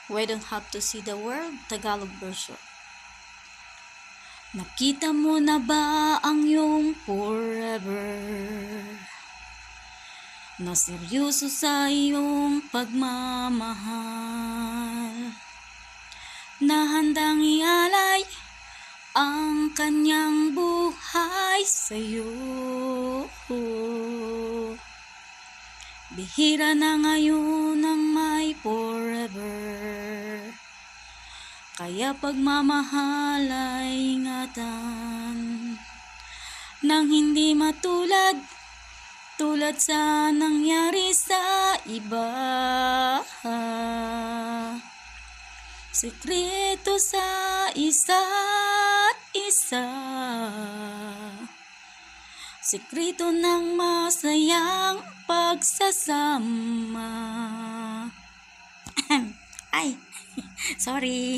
We don't have to see the world, Tagalog version. Nakita mo na ba ang iyong forever? Na seryoso sa iyong pagmamahal, na handang ialay ang kanyang buhay sa'yo. Bihira na ngayon ang may forever, kaya pagmamahal ay ingatan, nang hindi matulad sa nangyari sa iba. Sekreto sa isa't isa, sekreto ng masayang pagsasama. Ay, sorry.